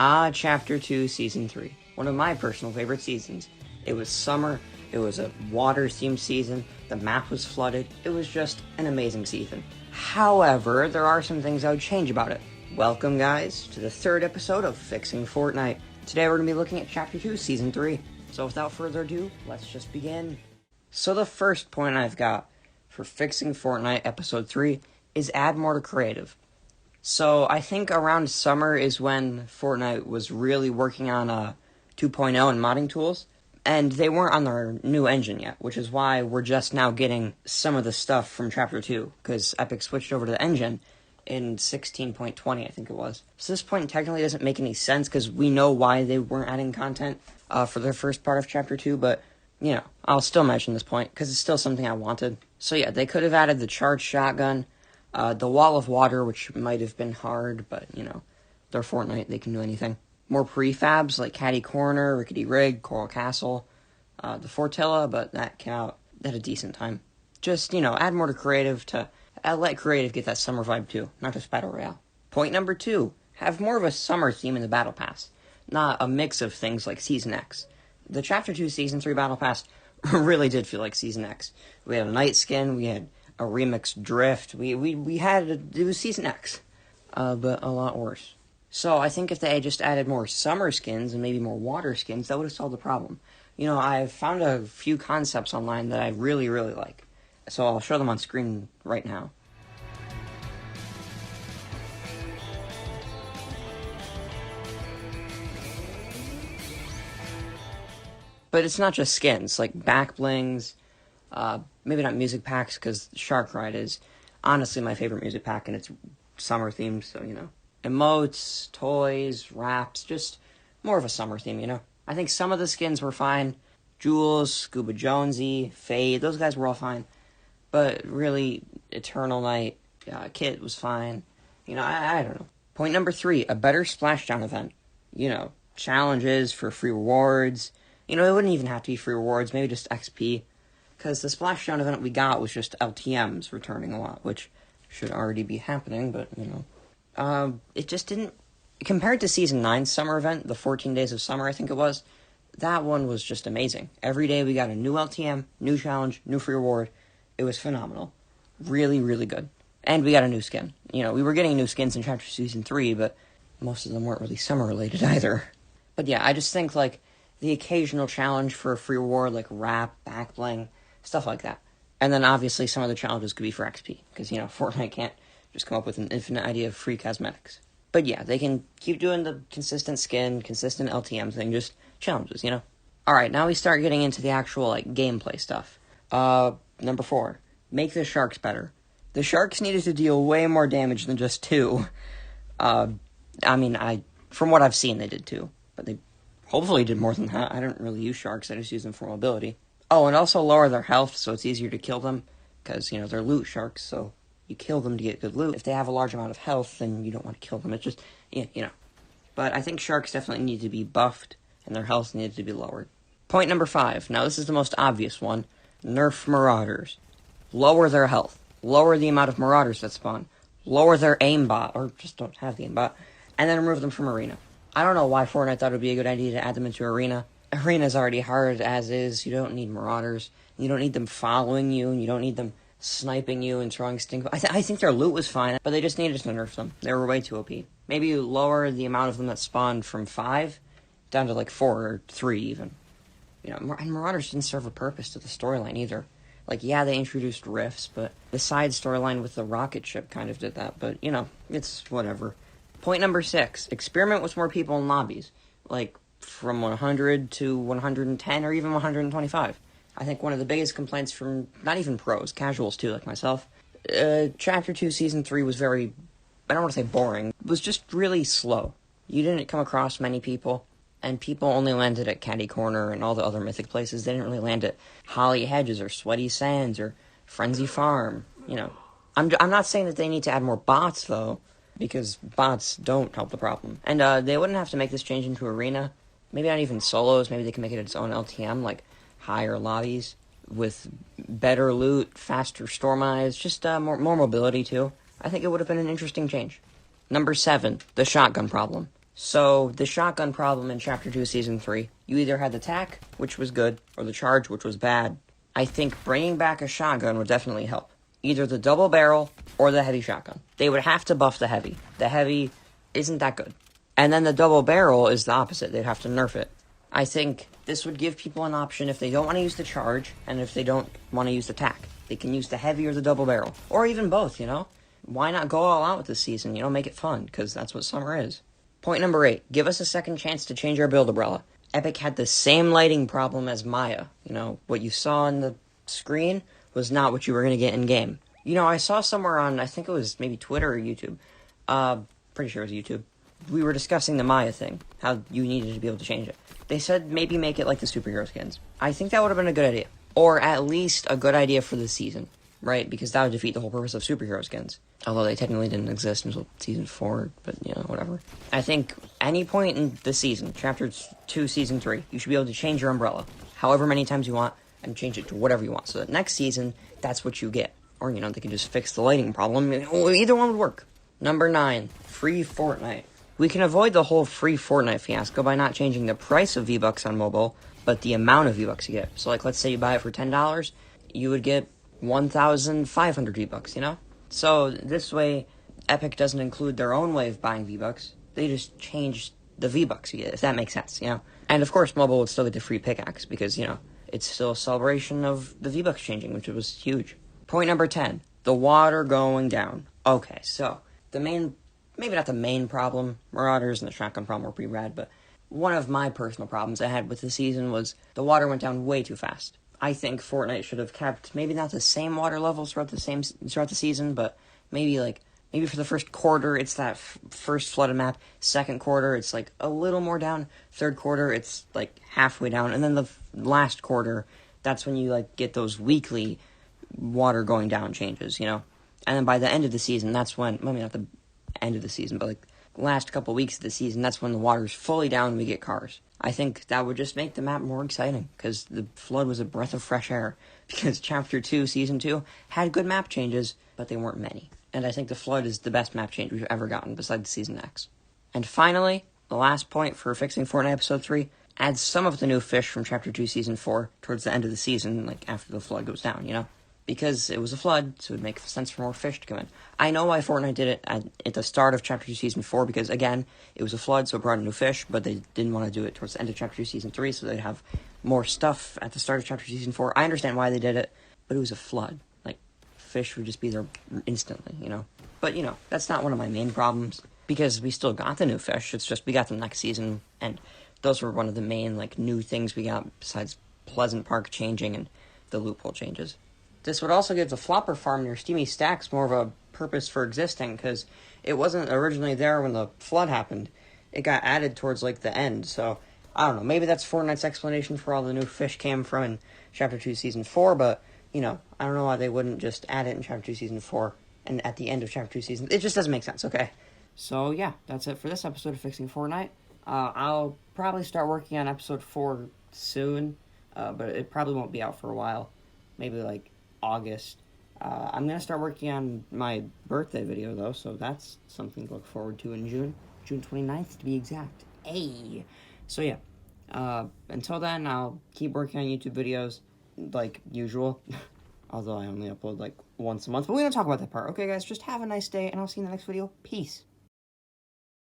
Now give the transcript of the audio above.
Chapter 2, Season 3. One of my personal favorite seasons. It was summer, it was a water-themed season, the map was flooded, it was just an amazing season. However, there are some things I would change about it. Welcome, guys, to the third episode of Fixing Fortnite. Today we're going to be looking at Chapter 2, Season 3. So without further ado, let's just begin. So the first point I've got for Fixing Fortnite Episode 3 is add more to creative. So I think around summer is when Fortnite was really working on 2.0 and modding tools, and they weren't on their new engine yet, which is why we're just now getting some of the stuff from Chapter 2, because Epic switched over to the engine in 16.20, I think it was. So this point technically doesn't make any sense, because we know why they weren't adding content for the first part of Chapter 2, but, you know, I'll still mention this point, because it's still something I wanted. So yeah, they could have added the charged shotgun, the wall of water, which might have been hard, but, you know, they're Fortnite, they can do anything. More prefabs, like Catty Corner, Rickety Rig, Coral Castle, the Fortilla, but that came out at a decent time. Just, you know, add more to creative to let creative get that summer vibe too, not just Battle Royale. Point number 2, have more of a summer theme in the Battle Pass, not a mix of things like Season X. The Chapter 2 Season 3 Battle Pass really did feel like Season X. We had a night skin, we had a remixed drift, it was Season X, but a lot worse. So I think if they had just added more summer skins and maybe more water skins, that would have solved the problem. You know, I've found a few concepts online that I really, really like. So I'll show them on screen right now. But it's not just skins, like back blings, maybe not music packs, because Shark Ride is honestly my favorite music pack, and it's summer themed, so, you know. Emotes, toys, wraps, just more of a summer theme, you know. I think some of the skins were fine. Jules, Scuba Jonesy, Fade, those guys were all fine. But really, Eternal Night, Kit was fine. You know, I don't know. Point number 3, a better Splashdown event. You know, challenges for free rewards. You know, it wouldn't even have to be free rewards, maybe just XP. Because the Splashdown event we got was just LTMs returning a lot, which should already be happening, but, you know. It just didn't... Compared to Season 9's summer event, the 14 Days of Summer, I think it was, that one was just amazing. Every day we got a new LTM, new challenge, new free reward. It was phenomenal. Really, really good. And we got a new skin. You know, we were getting new skins in Chapter Season 3, but most of them weren't really summer-related either. But yeah, I just think, like, the occasional challenge for a free reward, like wrap, back bling, stuff like that. And then obviously some of the challenges could be for XP, because, you know, Fortnite can't just come up with an infinite idea of free cosmetics. But yeah, they can keep doing the consistent skin, consistent LTM thing, just challenges, you know? Alright, now we start getting into the actual, like, gameplay stuff. Number 4, make the sharks better. The sharks needed to deal way more damage than just 2. From what I've seen, they did 2. But they hopefully did more than that. I don't really use sharks, I just use them for mobility. Oh, and also lower their health, so it's easier to kill them. Because, you know, they're loot sharks, so you kill them to get good loot. If they have a large amount of health, then you don't want to kill them. It's just, you know. But I think sharks definitely need to be buffed, and their health needed to be lowered. Point number 5. Now, this is the most obvious one. Nerf Marauders. Lower their health. Lower the amount of Marauders that spawn. Lower their aimbot, or just don't have the aimbot. And then remove them from Arena. I don't know why Fortnite thought it would be a good idea to add them into Arena. Arena's already hard as is. You don't need Marauders. You don't need them following you, and you don't need them sniping you and throwing stink. I think their loot was fine, but they just needed to nerf them. They were way too OP. Maybe you lower the amount of them that spawned from 5 down to like 4 or 3 even. You know, and Marauders didn't serve a purpose to the storyline either. Like, yeah, they introduced rifts, but the side storyline with the rocket ship kind of did that. But, you know, it's whatever. Point number 6, experiment with more people in lobbies. Like, from 100 to 110 or even 125. I think one of the biggest complaints from, not even pros, casuals too, like myself, Chapter 2 Season 3 was very, I don't want to say boring, it was just really slow. You didn't come across many people, and people only landed at Catty Corner and all the other mythic places. They didn't really land at Holly Hedges or Sweaty Sands or Frenzy Farm, you know. I'm not saying that they need to add more bots, though, because bots don't help the problem. And they wouldn't have to make this change into Arena. Maybe not even solos. Maybe they can make it its own LTM, like higher lobbies with better loot, faster storm eyes, just more mobility, too. I think it would have been an interesting change. Number 7, the shotgun problem. So, the shotgun problem in Chapter 2, Season 3, you either had the tack, which was good, or the charge, which was bad. I think bringing back a shotgun would definitely help. Either the double barrel or the heavy shotgun. They would have to buff the heavy. The heavy isn't that good. And then the double barrel is the opposite. They'd have to nerf it. I think this would give people an option if they don't want to use the charge, and if they don't want to use the tack. They can use the heavy or the double barrel. Or even both, you know? Why not go all out with this season? You know, make it fun, because that's what summer is. Point number 8. Give us a second chance to change our build umbrella. Epic had the same lighting problem as Maya. You know, what you saw on the screen was not what you were going to get in-game. You know, I saw somewhere on, I think it was maybe Twitter or YouTube. Pretty sure it was YouTube. We were discussing the Maya thing, how you needed to be able to change it. They said maybe make it like the superhero skins. I think that would have been a good idea. Or at least a good idea for the season, right? Because that would defeat the whole purpose of superhero skins. Although they technically didn't exist until Season 4, but, you know, whatever. I think any point in the season, Chapter 2, Season 3, you should be able to change your umbrella however many times you want and change it to whatever you want. So that next season, that's what you get. Or, you know, they can just fix the lighting problem. Either one would work. Number 9, free Fortnite. We can avoid the whole free Fortnite fiasco by not changing the price of V-Bucks on mobile, but the amount of V-Bucks you get. So, like, let's say you buy it for $10, you would get 1,500 V-Bucks, you know? So, this way, Epic doesn't include their own way of buying V-Bucks. They just change the V-Bucks you get, if that makes sense, you know? And, of course, mobile would still get the free pickaxe, because, you know, it's still a celebration of the V-Bucks changing, which was huge. Point number 10, the water going down. Okay, so, maybe not the main problem, Marauders and the shotgun problem were pretty rad, but one of my personal problems I had with the season was the water went down way too fast. I think Fortnite should have kept maybe not the same water levels throughout the season, but maybe for the first quarter it's that first flooded map. Second quarter it's like a little more down. Third quarter it's like halfway down, and then the last quarter that's when you like get those weekly water going down changes, you know. And then by the end of the season, that's when maybe not the end of the season, but like last couple weeks of the season, that's when the water's fully down and we get cars. I think that would just make the map more exciting, because the flood was a breath of fresh air, because Chapter 2, Season 2 had good map changes, but they weren't many. And I think the flood is the best map change we've ever gotten, besides Season X. And finally, the last point for fixing Fortnite Episode 3, add some of the new fish from Chapter 2, Season 4 towards the end of the season, like after the flood goes down, you know? Because it was a flood, so it would make sense for more fish to come in. I know why Fortnite did it at the start of Chapter 2 Season 4, because, again, it was a flood, so it brought in new fish, but they didn't want to do it towards the end of Chapter 2 Season 3, so they'd have more stuff at the start of Chapter 2 Season 4. I understand why they did it, but it was a flood. Like, fish would just be there instantly, you know? But, you know, that's not one of my main problems, because we still got the new fish. It's just we got them next season, and those were one of the main, like, new things we got, besides Pleasant Park changing and the loophole changes. This would also give the flopper farm near Steamy Stacks more of a purpose for existing, because it wasn't originally there when the flood happened. It got added towards, like, the end, so, I don't know, maybe that's Fortnite's explanation for all the new fish came from in Chapter 2 Season 4, but, you know, I don't know why they wouldn't just add it in Chapter 2 Season 4, and at the end of Chapter 2 Season... It just doesn't make sense, okay? So, yeah, that's it for this episode of Fixing Fortnite. I'll probably start working on Episode 4 soon, but it probably won't be out for a while. Maybe, like, August. I'm going to start working on my birthday video, though, so that's something to look forward to in June. June 29th, to be exact. Hey! So, yeah. Until then, I'll keep working on YouTube videos, like usual. Although I only upload, like, once a month. But we don't talk about that part. Okay, guys? Just have a nice day, and I'll see you in the next video. Peace.